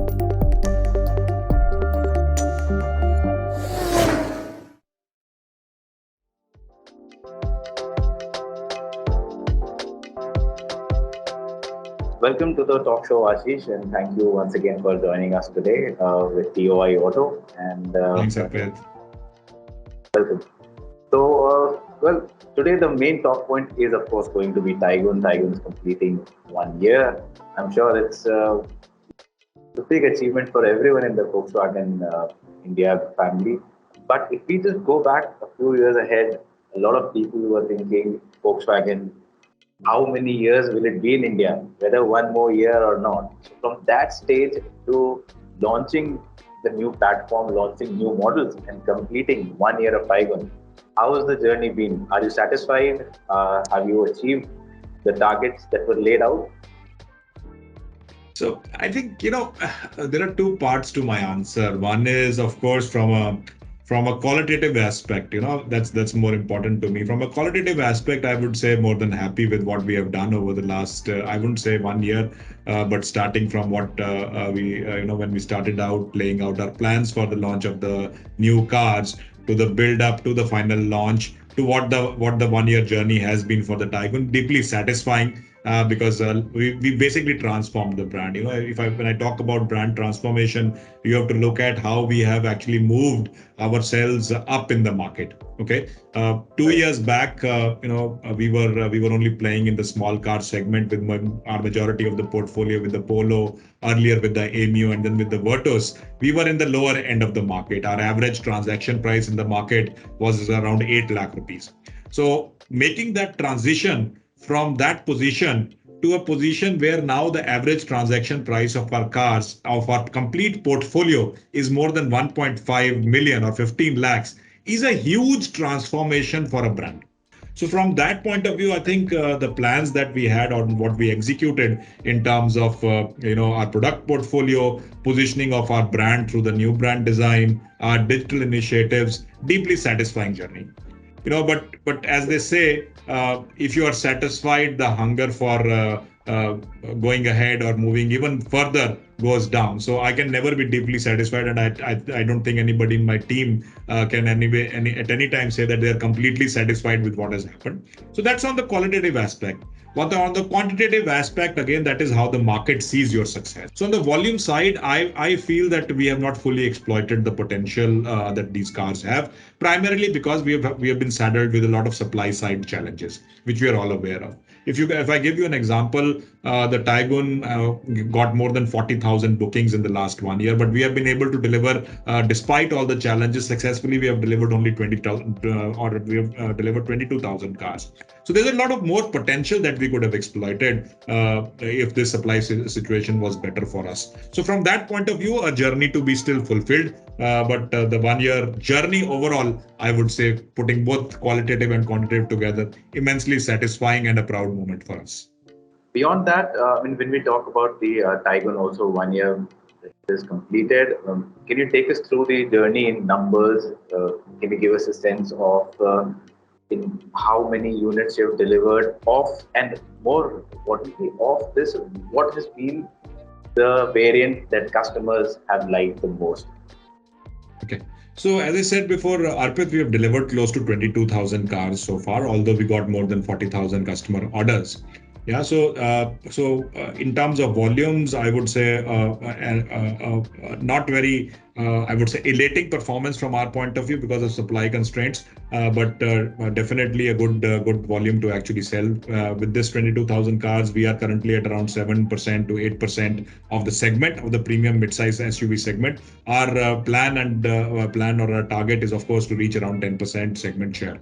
Welcome to the talk show, Ashish, and thank you once again for joining us today with TOI Auto. And Thanks, Arpit. welcome. Well, today the main talk point is, of course, going to be Taigun. Taigun is completing 1 year. I'm sure it's a big achievement for everyone in the Volkswagen India family. But if we just go back a few years ahead, a lot of people were thinking Volkswagen, how many years will it be in India, whether one more year or not. So from that stage to launching the new platform, launching new models, and completing 1 year of Taigun, how has the journey been? Are you satisfied? Have you achieved the targets that were laid out? So I think there are two parts to my answer. One is, of course, from a qualitative aspect. That's more important to me. From a qualitative aspect, I would say more than happy with what we have done over the last. I wouldn't say 1 year, but starting from what we when we started out laying out our plans for the launch of the new cars, to the build up to the final launch, to what the 1 year journey has been for the Taigun. Deeply satisfying, because we basically transformed the brand. When I talk about brand transformation, you have to look at how we have actually moved ourselves up in the market. Okay, 2 years back, we were only playing in the small car segment with our majority of the portfolio with the Polo, earlier with the Emu, and then with the Virtus. We were in the lower end of the market. Our average transaction price in the market was around 8 lakh rupees. So making that transition from that position to a position where now the average transaction price of our cars, of our complete portfolio, is more than 1.5 million or 15 lakhs, is a huge transformation for a brand. So from that point of view, I think the plans that we had on what we executed in terms of our product portfolio, positioning of our brand through the new brand design, our digital initiatives, deeply satisfying journey. But as they say, if you are satisfied, the hunger for uh, going ahead or moving even further goes down. So I can never be deeply satisfied, and I don't think anybody in my team can at any time say that they are completely satisfied with what has happened. So that's on the qualitative aspect. But on the quantitative aspect, again, that is how the market sees your success. So on the volume side, I feel that we have not fully exploited the potential that these cars have, primarily because we have been saddled with a lot of supply side challenges, which we are all aware of. If I give you an example, the Taigun got more than 40,000 bookings in the last 1 year, but we have been able to deliver, despite all the challenges, successfully. We have delivered only 20,000, or we have delivered 22,000 cars. So there's a lot of more potential that we could have exploited if this supply situation was better for us. So from that point of view, a journey to be still fulfilled. But the 1 year journey overall, I would say, putting both qualitative and quantitative together, immensely satisfying and a proud moment for us. Beyond that, when we talk about the Taigun, also 1 year is completed. Can you take us through the journey in numbers? Can you give us a sense of in how many units you have delivered off, and more importantly, of this, what has been the variant that customers have liked the most? Okay. So as I said before, Arpit, we have delivered close to 22,000 cars so far, although we got more than 40,000 customer orders. Yeah, so in terms of volumes, I would say not very, I would say, elating performance from our point of view because of supply constraints, but definitely a good volume to actually sell. With this 22,000 cars, we are currently at around 7% to 8% of the segment, of the premium midsize SUV segment. Our plan or our target is, of course, to reach around 10% segment share.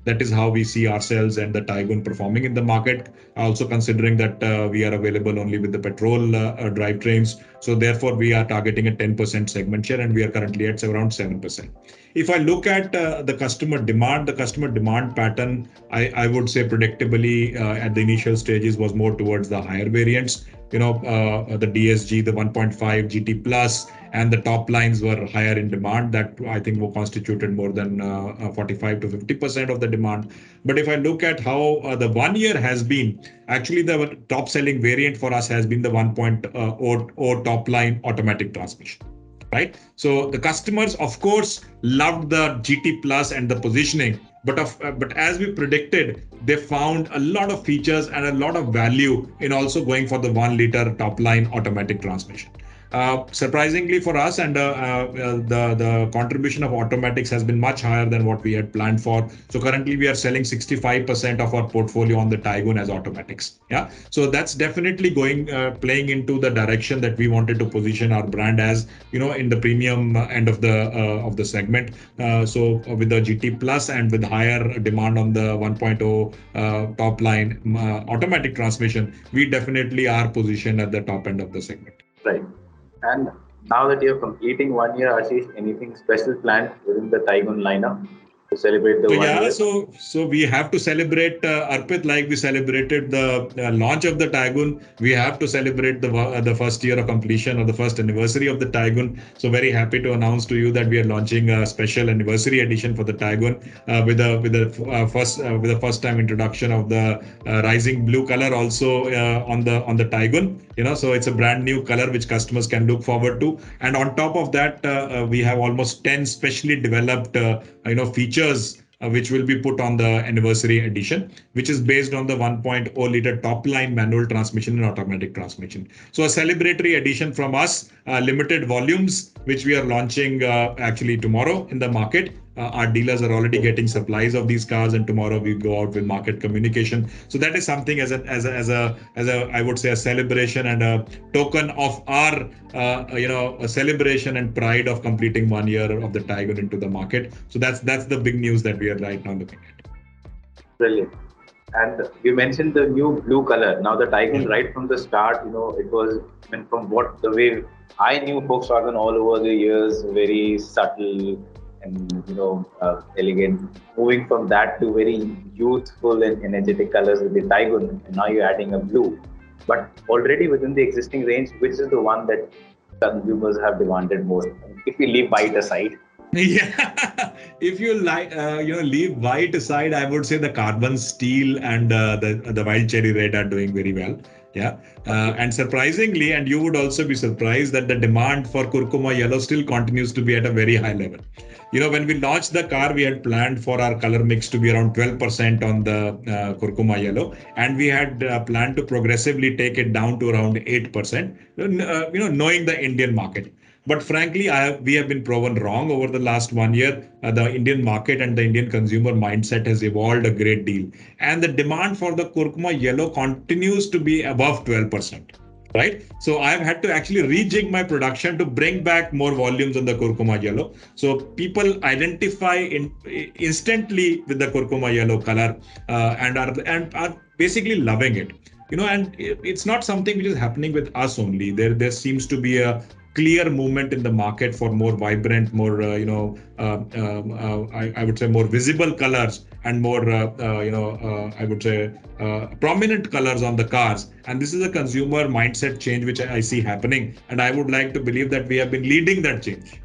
That is how we see ourselves and the Taigun performing in the market. Also considering that we are available only with the petrol drivetrains, so therefore we are targeting a 10% segment share, and we are currently at around 7%. If I look at the customer demand pattern, I would say predictably at the initial stages was more towards the higher variants. The DSG, the 1.5 GT Plus, and the top lines were higher in demand. That I think were constituted more than 45 to 50% of the demand. But if I look at how the 1 year has been, actually the top selling variant for us has been the 1.0 top line automatic transmission. Right. So the customers, of course, loved the GT Plus and the positioning, but as we predicted, they found a lot of features and a lot of value in also going for the 1 liter top line automatic transmission. Surprisingly for us, and the contribution of automatics has been much higher than what we had planned for. So currently we are selling 65% of our portfolio on the Taigun as automatics. Yeah, so that's definitely going playing into the direction that we wanted to position our brand as, in the premium end of the segment. So with the GT Plus and with higher demand on the 1.0 top line automatic transmission, we definitely are positioned at the top end of the segment. Right. And now that you're completing 1 year, Ashish, anything special planned within the Taigun lineup to celebrate the So one yeah, year? so we have to celebrate Arpit, like we celebrated the launch of the Taigun. We have to celebrate the first year of completion or the first anniversary of the Taigun. So very happy to announce to you that we are launching a special anniversary edition for the Taigun with the first time introduction of the rising blue color also on the Taigun. So it's a brand new color which customers can look forward to. And on top of that, we have almost 10 specially developed features which will be put on the anniversary edition, which is based on the 1.0 liter top line manual transmission and automatic transmission. So a celebratory edition from us, limited volumes, which we are launching actually tomorrow in the market. Our dealers are already getting supplies of these cars, and tomorrow we go out with market communication. So that is something as a I would say a celebration and a token of our a celebration and pride of completing 1 year of the Taigun into the market. So that's the big news that we are right now looking at. Brilliant. And you mentioned the new blue color. Now the Taigun, Yeah. right from the start, it was, I mean, from what the way I knew Volkswagen all over the years, very subtle and elegant. Moving from that to very youthful and energetic colors with the Taigun, and now you're adding a blue. But already within the existing range, which is the one that consumers have demanded most? If we leave white aside. Yeah, if you like, leave white aside, I would say the carbon steel and the wild cherry red are doing very well. Yeah, and surprisingly, and you would also be surprised that the demand for kurkuma yellow still continues to be at a very high level. When we launched the car, we had planned for our color mix to be around 12% on the kurkuma yellow, and we had planned to progressively take it down to around 8%. Knowing the Indian market. But frankly, we have been proven wrong over the last 1 year. The Indian market and the Indian consumer mindset has evolved a great deal. And the demand for the kurkuma yellow continues to be above 12%. Right. So I've had to actually rejig my production to bring back more volumes on the kurkuma yellow. So people identify instantly with the kurkuma yellow color and are basically loving it. And it's not something which is happening with us only. There seems to be a clear movement in the market for more vibrant, more I would say more visible colors and more I would say prominent colors on the cars. And this is a consumer mindset change which I see happening, and I would like to believe that we have been leading that change.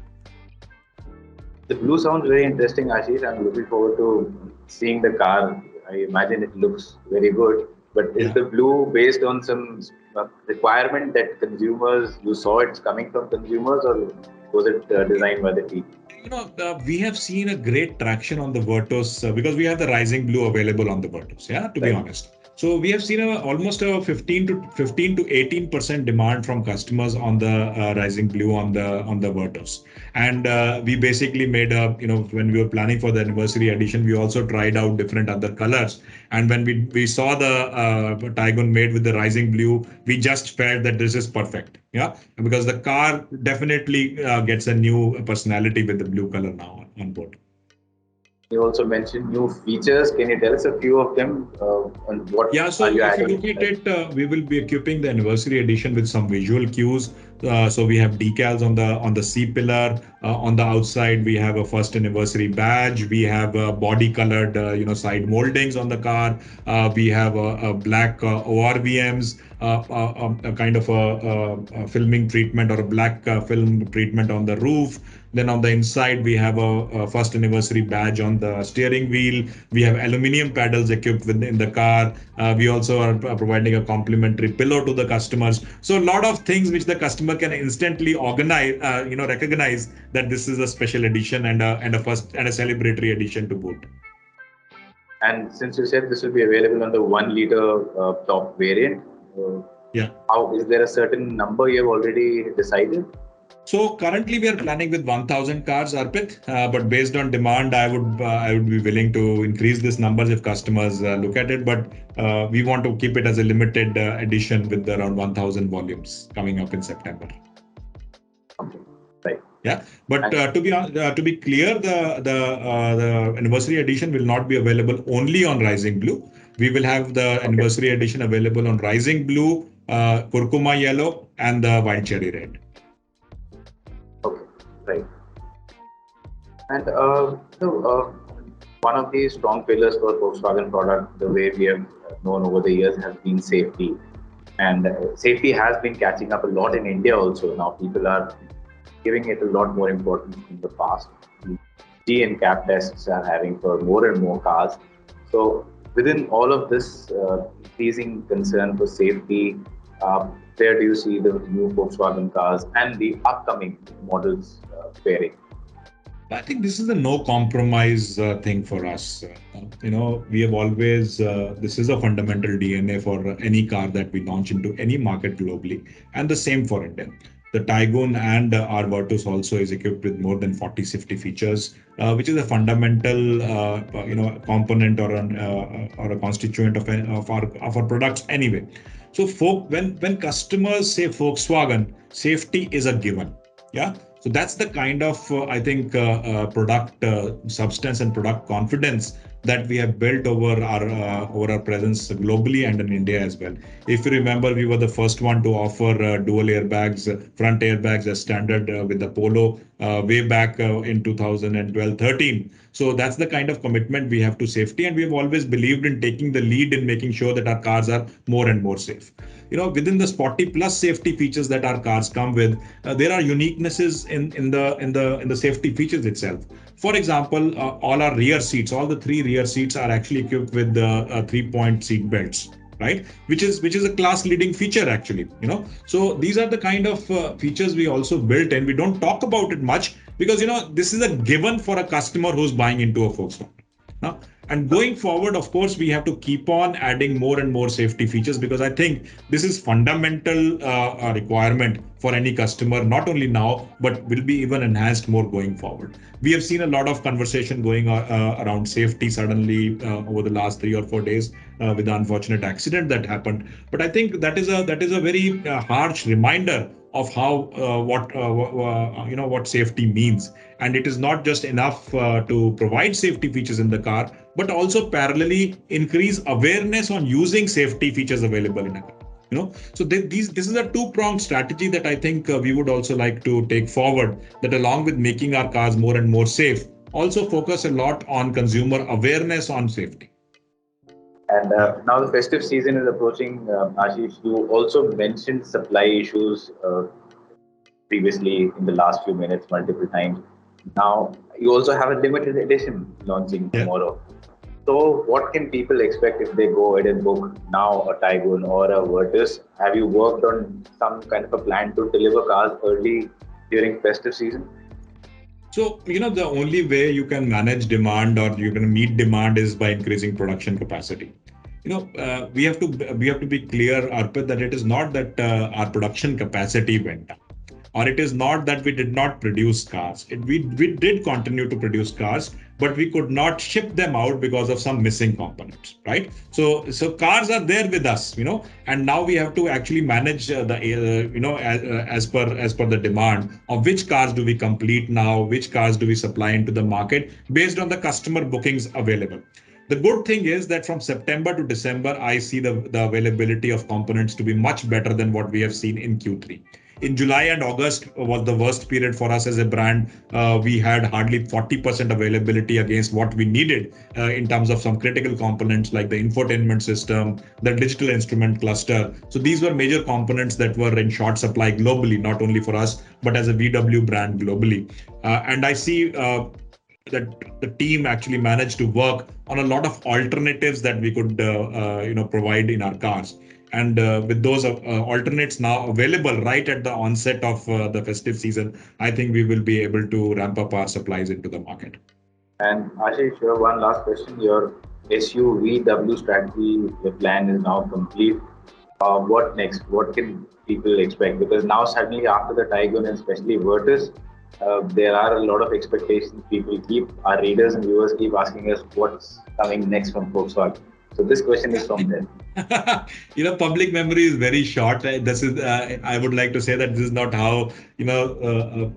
The blue sounds very interesting, Ashish. I'm looking forward to seeing the car. I imagine it looks very good. But is Yeah. the blue based on some requirement that consumers, you saw it's coming from consumers, or was it designed by the team? We have seen a great traction on the Virtus because we have the Rising Blue available on the Virtus. Yeah, to be Right. honest. So we have seen almost a 15 to 18% demand from customers on the Rising Blue on the Virtus. And we basically made when we were planning for the anniversary edition, we also tried out different other colors. And when we saw the Taigun made with the Rising Blue, we just felt that this is perfect. Yeah, because the car definitely gets a new personality with the blue color now on board. You also mentioned new features. Can you tell us a few of them? And what Yeah, are so you if you adding? look at it, we will be equipping the anniversary edition with some visual cues. So we have decals on the C pillar. On the outside, we have a first anniversary badge. We have body colored, side moldings on the car. We have black ORVMs. a kind of a filming treatment or a black film treatment on the roof. Then on the inside, we have a first anniversary badge on the steering wheel. We have aluminium paddles equipped in the car. We also are providing a complimentary pillow to the customers. So a lot of things which the customer can instantly organize, recognize that this is a special edition and a first and a celebratory edition to boot. And since you said this will be available on the 1 liter top variant, Yeah. how is there a certain number you have already decided? So currently we are planning with 1,000 cars, Arpit. But based on demand, I would be willing to increase this numbers if customers look at it. But we want to keep it as a limited edition with around 1,000 volumes coming up in September. Okay, right. Yeah, but to be clear, the anniversary edition will not be available only on Rising Blue. We will have the anniversary edition available on Rising Blue, Kurkuma Yellow, and the Wild Cherry Red. Okay, right. And one of the strong pillars for Volkswagen product, the way we have known over the years, has been safety. And safety has been catching up a lot in India also. Now people are giving it a lot more importance in the past. G and cap tests are having for more and more cars. So within all of this increasing concern for safety, where do you see the new Volkswagen cars and the upcoming models faring? I think this is a no compromise thing for us. We have always, this is a fundamental DNA for any car that we launch into any market globally, and the same for India. The Taigun and our Virtus also is equipped with more than 40 safety features, which is a fundamental, component or a constituent of our products anyway. So, when customers say Volkswagen, safety is a given. Yeah. So that's the kind of, I think, product substance and product confidence that we have built over our presence globally and in India as well. If you remember, we were the first one to offer dual airbags, front airbags as standard with the Polo way back in 2012-13. So that's the kind of commitment we have to safety, and we have always believed in taking the lead in making sure that our cars are more and more safe. Within the 40 plus safety features that our cars come with, there are uniquenesses in the safety features itself. For example, all our rear seats, all the three rear seats are actually equipped with 3-point seat belts, right? Which is a class leading feature actually. So these are the kind of features we also built, and we don't talk about it much because this is a given for a customer who's buying into a Volkswagen. Now, and going forward, of course, we have to keep on adding more and more safety features because I think this is fundamental requirement for any customer, not only now, but will be even enhanced more going forward. We have seen a lot of conversation going around safety suddenly over the last 3 or 4 days with the unfortunate accident that happened. But I think that is a very harsh reminder of how what safety means, and it is not just enough to provide safety features in the car, but also parallelly increase awareness on using safety features available in a car. So this is a two-pronged strategy that I think we would also like to take forward, that along with making our cars more and more safe, also focus a lot on consumer awareness on safety. And now the festive season is approaching. Ashish, you also mentioned supply issues previously in the last few minutes multiple times. Now you also have a limited edition launching tomorrow. So what can people expect if they go ahead and book now a Taigun or a Virtus? Have you worked on some kind of a plan to deliver cars early during festive season? So, the only way you can manage demand or you can meet demand is by increasing production capacity. We have to be clear, Arpit, that it is not that our production capacity went down, or it is not that we did not produce cars. We did continue to produce cars, but we could not ship them out because of some missing components, right? So cars are there with us, and now we have to actually manage as per the demand of which cars do we complete now, which cars do we supply into the market based on the customer bookings available. The good thing is that from September to December, I see the availability of components to be much better than what we have seen in Q3. In July and August was the worst period for us as a brand. We had hardly 40% availability against what we needed in terms of some critical components like the infotainment system, the digital instrument cluster. So these were major components that were in short supply globally, not only for us, but as a VW brand globally. And I see that the team actually managed to work on a lot of alternatives that we could provide in our cars, and with those alternates now available right at the onset of the festive season, I think we will be able to ramp up our supplies into the market. And Ashish, one last question. Your SUVW strategy, your plan is now complete. What next? What can people expect? Because now suddenly after the Taigun and especially Virtus, there are a lot of expectations. Our readers and viewers keep asking us what's coming next from Volkswagen. So this question is from them. Public memory is very short. This is, I would like to say that this is not how, a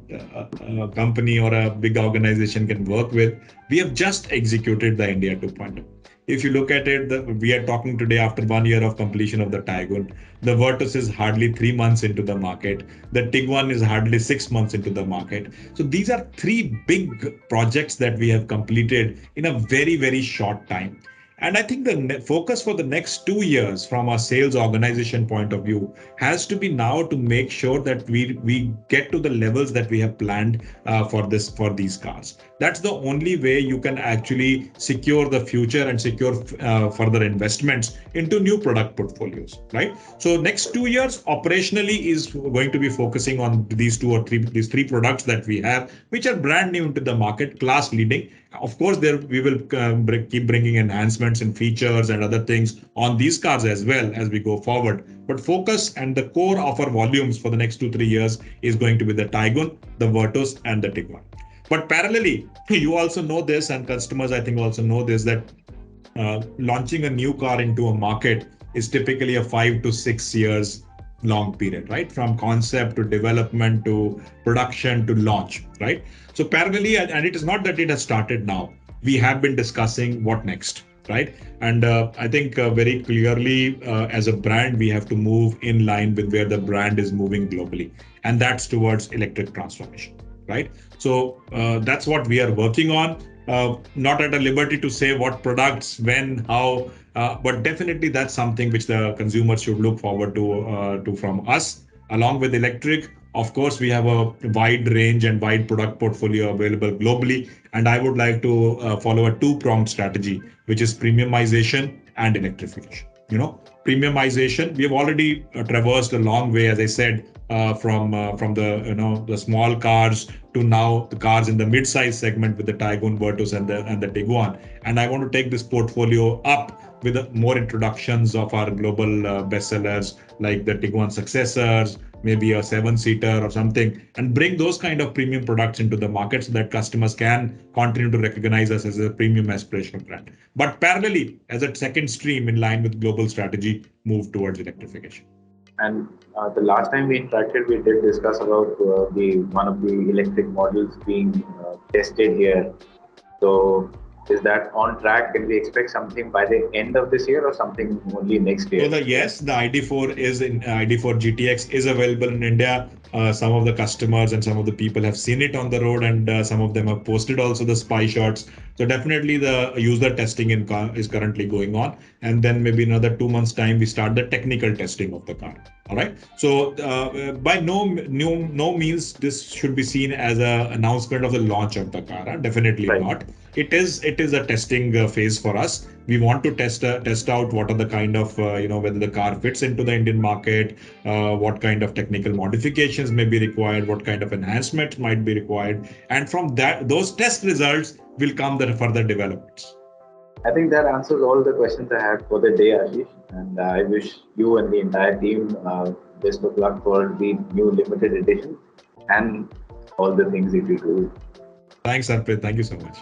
company or a big organization can work with. We have just executed the India 2.0. If you look at it, we are talking today after 1 year of completion of the Taigun. The Virtus is hardly 3 months into the market. The Tiguan is hardly 6 months into the market. So these are three big projects that we have completed in a very, very short time. And I think the focus for the next 2 years from a sales organization point of view has to be now to make sure that we get to the levels that we have planned for these cars. That's the only way you can actually secure the future and secure further investments into new product portfolios, right? So next 2 years operationally is going to be focusing on these three products that we have, which are brand new into the market, class leading. Of course, there we will keep bringing enhancements and features and other things on these cars as well as we go forward. But focus and the core of our volumes for the next 2-3 years is going to be the Taigun, the Virtus, and the Tiguan. But parallelly, you also know this, and customers I think also know this, that launching a new car into a market is typically a 5 to 6 years long period, right? From concept to development to production to launch, right? So parallelly, and it is not that it has started now, we have been discussing what next, right? And I think very clearly as a brand, we have to move in line with where the brand is moving globally. And that's towards electric transformation, right? So that's what we are working on. Not at a liberty to say what products, when, how, but definitely that's something which the consumers should look forward to from us. Along with electric, of course, we have a wide range and wide product portfolio available globally. And I would like to follow a two-pronged strategy, which is premiumization and electrification. Premiumization, we have already traversed a long way, as I said, from the small cars to now the cars in the mid-size segment with the Taigun, Virtus, and the Tiguan. And I want to take this portfolio up with more introductions of our global bestsellers like the Tiguan successors, maybe a 7-seater or something, and bring those kind of premium products into the market so that customers can continue to recognize us as a premium aspirational brand. But parallelly, as a second stream in line with global strategy, move towards electrification. And the last time we interacted, we did discuss about the one of the electric models being tested here. So is that on track? Can we expect something by the end of this year or something only next year? So the ID4 is in ID4 GTX is available in India. Some of the customers and some of the people have seen it on the road, and some of them have posted also the spy shots. So definitely the user testing is currently going on, and then maybe another 2 months time we start the technical testing of the car. All right. So by no means this should be seen as an announcement of the launch of the car. Definitely right. Not. It is a testing phase for us. We want to test out what are the kind of whether the car fits into the Indian market, what kind of technical modifications may be required, what kind of enhancements might be required, and from those test results will come the further developments. I think that answers all the questions I had for the day, Ashish. And I wish you and the entire team best of luck for the new limited edition and all the things that you do. Thanks, Arpit. Thank you so much.